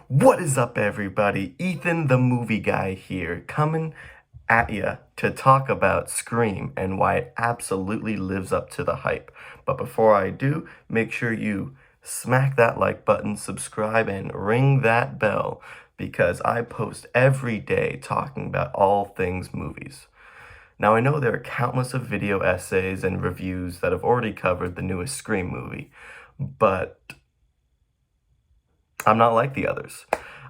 What is up, everybody? Ethan the movie guy here, coming at ya to talk about Scream and why it absolutely lives up to the hype. But before I do, make sure you smack that like button, subscribe, and ring that bell because I post every day talking about all things movies. Now, I know there are countless of video essays and reviews that have already covered the newest Scream movie, but I'm not like the others.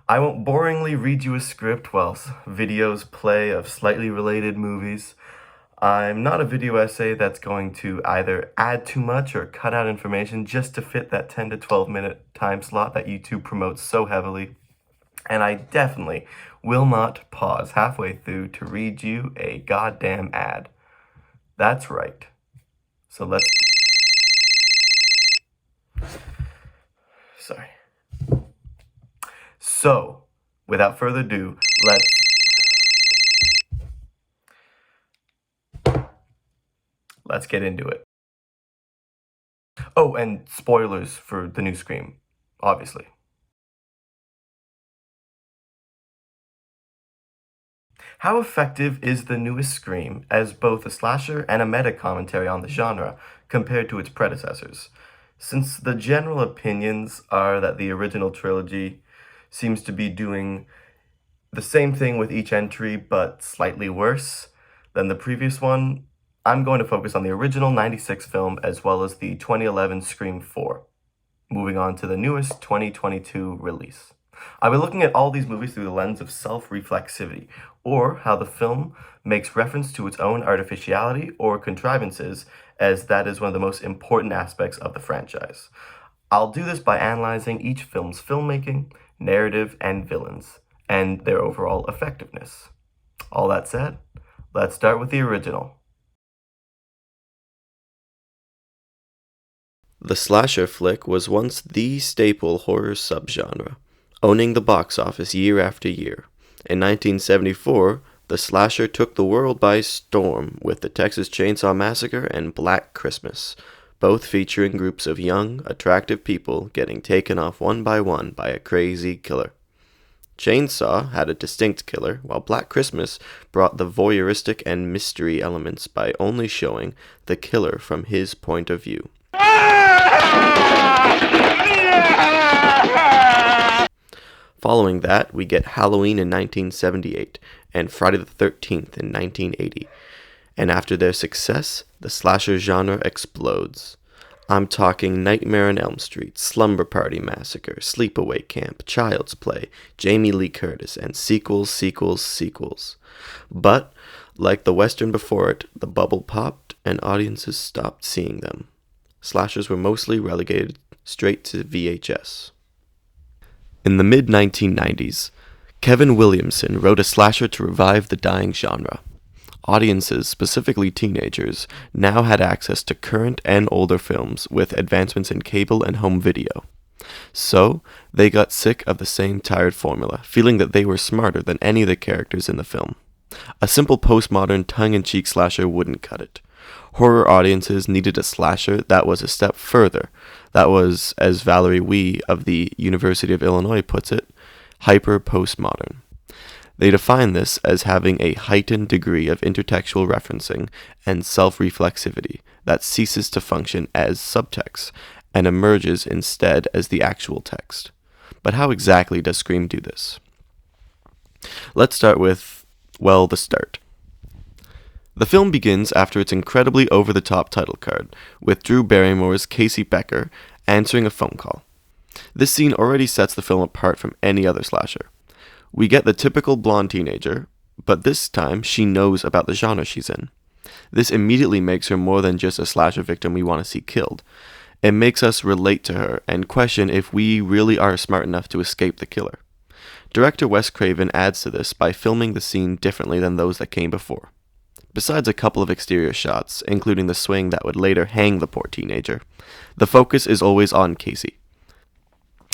I won't boringly read you a script while videos play of slightly related movies. I'm not a video essay that's going to either add too much or cut out information just to fit that 10 to 12 minute time slot that YouTube promotes so heavily. And I definitely will not pause halfway through to read you a goddamn ad. That's right. So let's... Sorry. So, without further ado, let's get into it. Oh, and spoilers for the new Scream, obviously. How effective is the newest Scream as both a slasher and a meta-commentary on the genre compared to its predecessors? Since the general opinions are that the original trilogy seems to be doing the same thing with each entry, but slightly worse than the previous one, I'm going to focus on the original 96 film as well as the 2011 Scream 4. Moving on to the newest 2022 release. I'll be looking at all these movies through the lens of self-reflexivity, or how the film makes reference to its own artificiality or contrivances, as that is one of the most important aspects of the franchise. I'll do this by analyzing each film's filmmaking, narrative, and villains, and their overall effectiveness. All that said, let's start with the original. The slasher flick was once the staple horror subgenre, owning the box office year after year. In 1974, the slasher took the world by storm with the Texas Chainsaw Massacre and Black Christmas, both featuring groups of young, attractive people getting taken off one by a crazy killer. Chainsaw had a distinct killer, while Black Christmas brought the voyeuristic and mystery elements by only showing the killer from his point of view. Following that, we get Halloween in 1978 and Friday the 13th in 1980. And after their success, the slasher genre explodes. I'm talking Nightmare on Elm Street, Slumber Party Massacre, Sleepaway Camp, Child's Play, Jamie Lee Curtis, and sequels. But, like the Western before it, the bubble popped and audiences stopped seeing them. Slashers were mostly relegated straight to VHS. In the mid-1990s, Kevin Williamson wrote a slasher to revive the dying genre. Audiences, specifically teenagers, now had access to current and older films with advancements in cable and home video. So, they got sick of the same tired formula, feeling that they were smarter than any of the characters in the film. A simple postmodern tongue-in-cheek slasher wouldn't cut it. Horror audiences needed a slasher that was a step further, that was, as Valerie Wee of the University of Illinois puts it, hyper-postmodern. They define this as having a heightened degree of intertextual referencing and self-reflexivity that ceases to function as subtext and emerges instead as the actual text. But how exactly does Scream do this? Let's start with, the start. The film begins after its incredibly over-the-top title card, with Drew Barrymore's Casey Becker answering a phone call. This scene already sets the film apart from any other slasher. We get the typical blonde teenager, but this time she knows about the genre she's in. This immediately makes her more than just a slasher victim we want to see killed. It makes us relate to her and question if we really are smart enough to escape the killer. Director Wes Craven adds to this by filming the scene differently than those that came before. Besides a couple of exterior shots, including the swing that would later hang the poor teenager, the focus is always on Casey.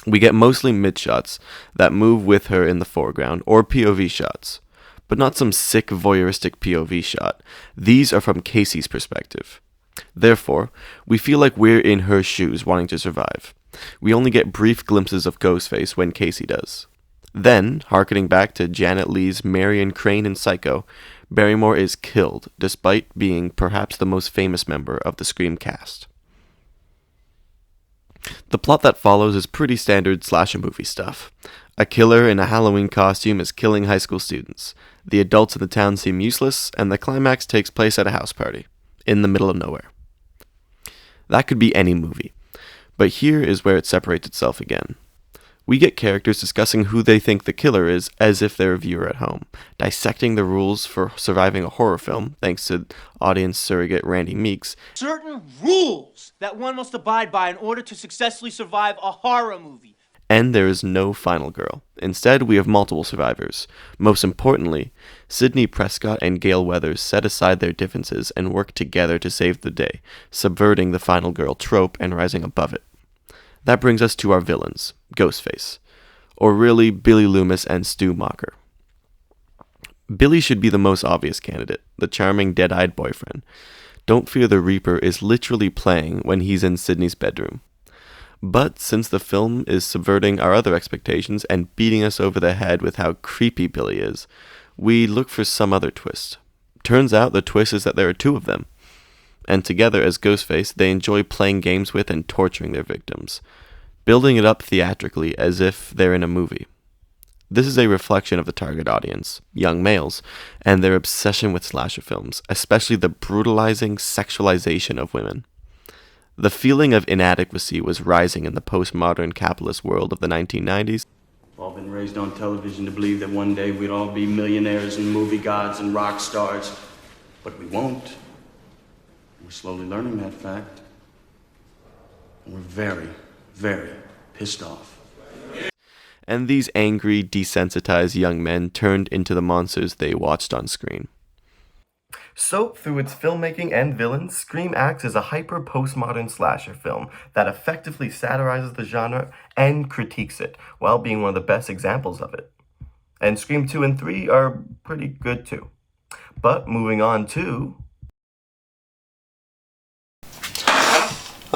We get mostly mid-shots that move with her in the foreground, or POV shots, but not some sick voyeuristic POV shot. These are from Casey's perspective. Therefore, we feel like we're in her shoes wanting to survive. We only get brief glimpses of Ghostface when Casey does. Then, harkening back to Janet Leigh's Marion Crane in Psycho, Barrymore is killed, despite being perhaps the most famous member of the Scream cast. The plot that follows is pretty standard slasher movie stuff. A killer in a Halloween costume is killing high school students. The adults in the town seem useless, and the climax takes place at a house party, in the middle of nowhere. That could be any movie, but here is where it separates itself again. We get characters discussing who they think the killer is as if they're a viewer at home, dissecting the rules for surviving a horror film, thanks to audience surrogate Randy Meeks. Certain rules that one must abide by in order to successfully survive a horror movie. And there is no final girl. Instead, we have multiple survivors. Most importantly, Sidney Prescott and Gale Weathers set aside their differences and work together to save the day, subverting the final girl trope and rising above it. That brings us to our villains, Ghostface, or really Billy Loomis and Stu Macher. Billy should be the most obvious candidate, the charming dead-eyed boyfriend. Don't Fear the Reaper is literally playing when he's in Sidney's bedroom. But since the film is subverting our other expectations and beating us over the head with how creepy Billy is, we look for some other twist. Turns out the twist is that there are two of them. And together as Ghostface, they enjoy playing games with and torturing their victims, building it up theatrically as if they're in a movie. This is a reflection of the target audience, young males, and their obsession with slasher films, especially the brutalizing sexualization of women. The feeling of inadequacy was rising in the postmodern capitalist world of the 1990s. We've all been raised on television to believe that one day we'd all be millionaires and movie gods and rock stars, but we won't. We're slowly learning that fact. And we're very, very pissed off. And these angry, desensitized young men turned into the monsters they watched on screen. So, through its filmmaking and villains, Scream acts as a hyper-postmodern slasher film that effectively satirizes the genre and critiques it, while being one of the best examples of it. And Scream 2 and 3 are pretty good too. But moving on to...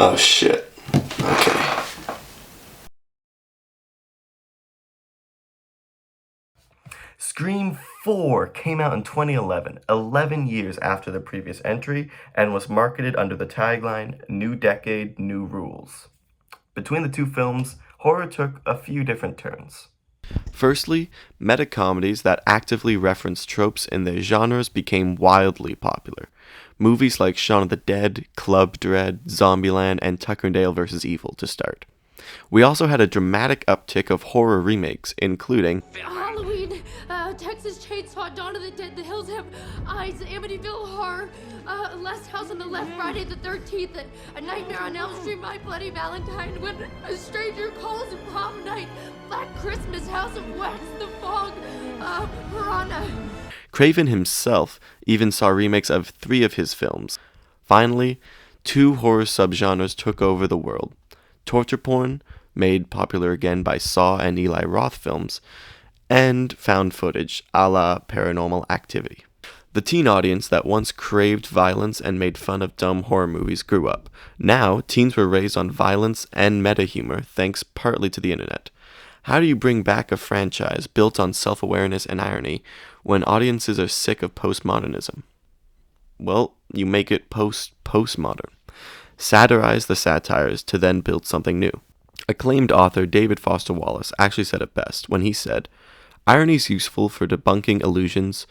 Oh shit. Okay. Scream 4 came out in 2011, 11 years after the previous entry, and was marketed under the tagline, New Decade, New Rules. Between the two films, horror took a few different turns. Firstly, meta-comedies that actively reference tropes in their genres became wildly popular. Movies like Shaun of the Dead, Club Dread, Zombieland, and Tucker and Dale vs. Evil to start. We also had a dramatic uptick of horror remakes, including Halloween, Texas Chainsaw, Dawn of the Dead, The Hills Have Eyes, Amityville Horror, Last House on the Left, Friday the 13th, and A Nightmare on Elm Street, My Bloody Valentine, When a Stranger Calls, Prom Night, Black Christmas, House of Wax, The Fog, Piranha. Craven himself even saw remakes of 3 of his films. Finally, 2 horror subgenres took over the world. Torture porn, made popular again by Saw and Eli Roth films, and found footage, a la Paranormal Activity. The teen audience that once craved violence and made fun of dumb horror movies grew up. Now, teens were raised on violence and meta-humor thanks partly to the internet. How do you bring back a franchise built on self-awareness and irony when audiences are sick of postmodernism? Well, you make it postmodern. Satirize the satires to then build something new. Acclaimed author David Foster Wallace actually said it best when he said, "Irony is useful for debunking illusions,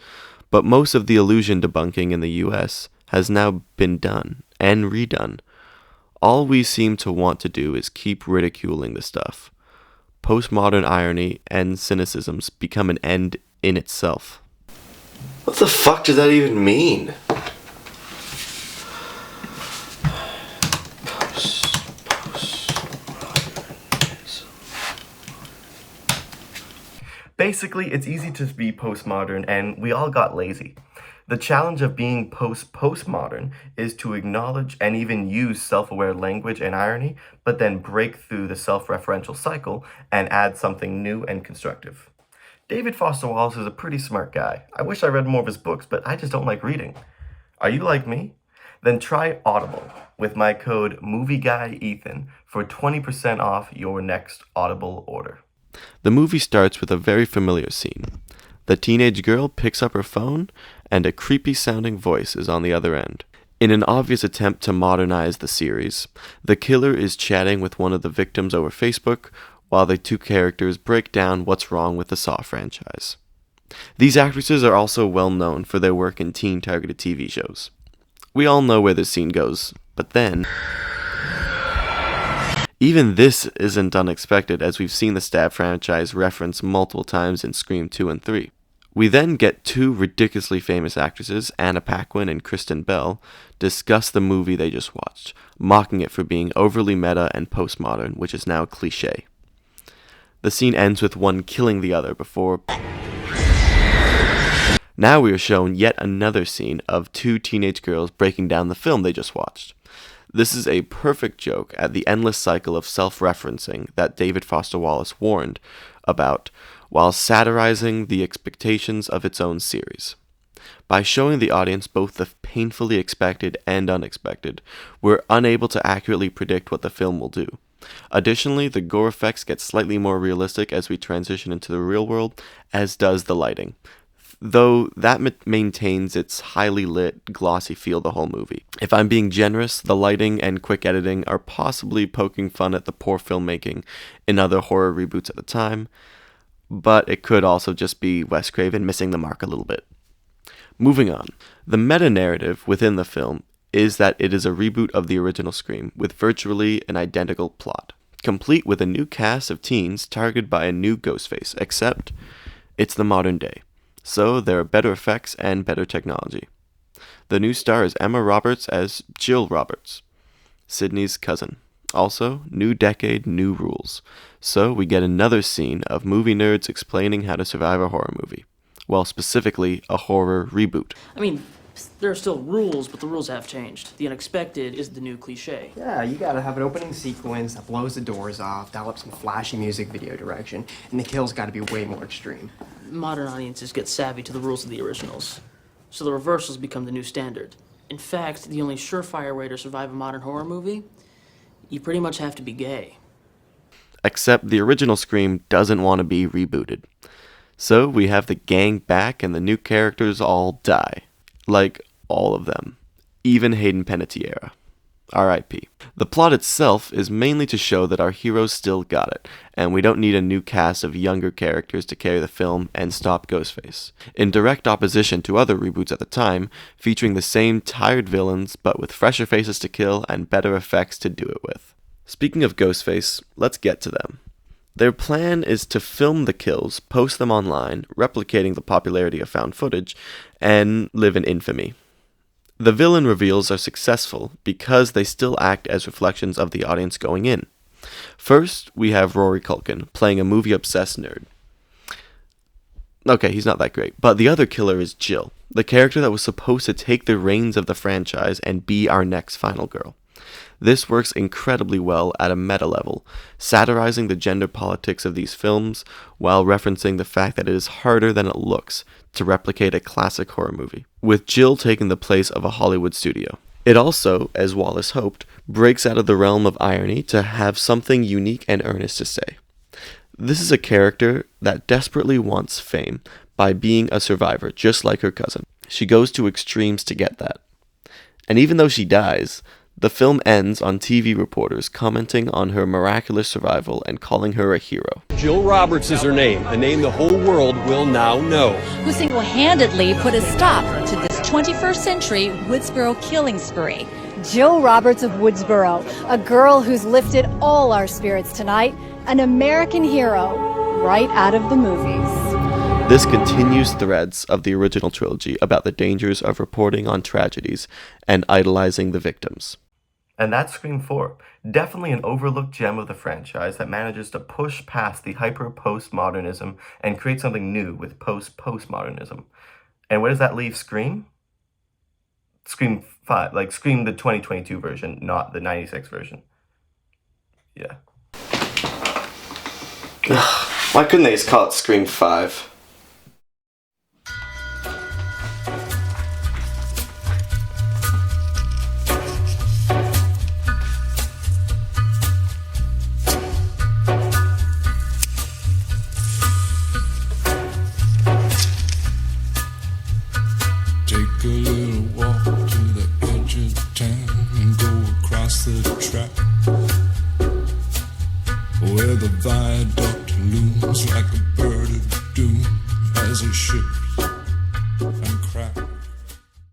but most of the illusion debunking in the US has now been done and redone. All we seem to want to do is keep ridiculing the stuff. Postmodern irony and cynicisms become an end in itself." What the fuck does that even mean? Basically, it's easy to be postmodern, and we all got lazy. The challenge of being postmodern is to acknowledge and even use self-aware language and irony, but then break through the self-referential cycle and add something new and constructive. David Foster Wallace is a pretty smart guy. I wish I read more of his books, but I just don't like reading. Are you like me? Then try Audible with my code MovieGuyEthan for 20% off your next Audible order. The movie starts with a very familiar scene. The teenage girl picks up her phone, and a creepy-sounding voice is on the other end. In an obvious attempt to modernize the series, the killer is chatting with one of the victims over Facebook, while the two characters break down what's wrong with the Saw franchise. These actresses are also well known for their work in teen-targeted TV shows. We all know where this scene goes, but then... Even this isn't unexpected, as we've seen the Stab franchise referenced multiple times in Scream 2 and 3. We then get two ridiculously famous actresses, Anna Paquin and Kristen Bell, discuss the movie they just watched, mocking it for being overly meta and postmodern, which is now cliché. The scene ends with one killing the other before... Now we are shown yet another scene of two teenage girls breaking down the film they just watched. This is a perfect joke at the endless cycle of self-referencing that David Foster Wallace warned about, while satirizing the expectations of its own series. By showing the audience both the painfully expected and unexpected, we're unable to accurately predict what the film will do. Additionally, the gore effects get slightly more realistic as we transition into the real world, as does the lighting, though that maintains its highly lit, glossy feel the whole movie. If I'm being generous, the lighting and quick editing are possibly poking fun at the poor filmmaking in other horror reboots at the time, but it could also just be Wes Craven missing the mark a little bit. Moving on, the meta-narrative within the film is that it is a reboot of the original Scream with virtually an identical plot, complete with a new cast of teens targeted by a new Ghostface, except it's the modern day. So there are better effects and better technology. The new star is Emma Roberts as Jill Roberts, Sydney's cousin. Also, new decade, new rules. So we get another scene of movie nerds explaining how to survive a horror movie. Well, specifically, a horror reboot. I mean, there are still rules, but the rules have changed. The unexpected is the new cliche. Yeah, you gotta have an opening sequence that blows the doors off, dial up some flashy music video direction, and the kills gotta be way more extreme. Modern audiences get savvy to the rules of the originals, so the reversals become the new standard. In fact, the only surefire way to survive a modern horror movie, you pretty much have to be gay. Except the original Scream doesn't want to be rebooted. So we have the gang back and the new characters all die. Like, all of them. Even Hayden Panettiere. R.I.P. The plot itself is mainly to show that our heroes still got it, and we don't need a new cast of younger characters to carry the film and stop Ghostface. In direct opposition to other reboots at the time, featuring the same tired villains, but with fresher faces to kill and better effects to do it with. Speaking of Ghostface, let's get to them. Their plan is to film the kills, post them online, replicating the popularity of found footage, and live in infamy. The villain reveals are successful because they still act as reflections of the audience going in. First, we have Rory Culkin, playing a movie-obsessed nerd. Okay, he's not that great, but the other killer is Jill, the character that was supposed to take the reins of the franchise and be our next final girl. This works incredibly well at a meta level, satirizing the gender politics of these films while referencing the fact that it is harder than it looks to replicate a classic horror movie, with Jill taking the place of a Hollywood studio. It also, as Wallace hoped, breaks out of the realm of irony to have something unique and earnest to say. This is a character that desperately wants fame by being a survivor, just like her cousin. She goes to extremes to get that. And even though she dies, the film ends on TV reporters commenting on her miraculous survival and calling her a hero. Jill Roberts is her name, a name the whole world will now know. Who single-handedly put a stop to this 21st century Woodsboro killing spree. Jill Roberts of Woodsboro, a girl who's lifted all our spirits tonight, an American hero right out of the movies. This continues threads of the original trilogy about the dangers of reporting on tragedies and idolizing the victims. And that's Scream 4. Definitely an overlooked gem of the franchise that manages to push past the hyper-postmodernism and create something new with post-postmodernism. And where does that leave Scream? Scream 5, like Scream the 2022 version, not the 96 version. Yeah. Why couldn't they just call it Scream 5? take a little walk to the edge of town and go across the track where the viaduct looms like a bird of doom as it ships and cracks.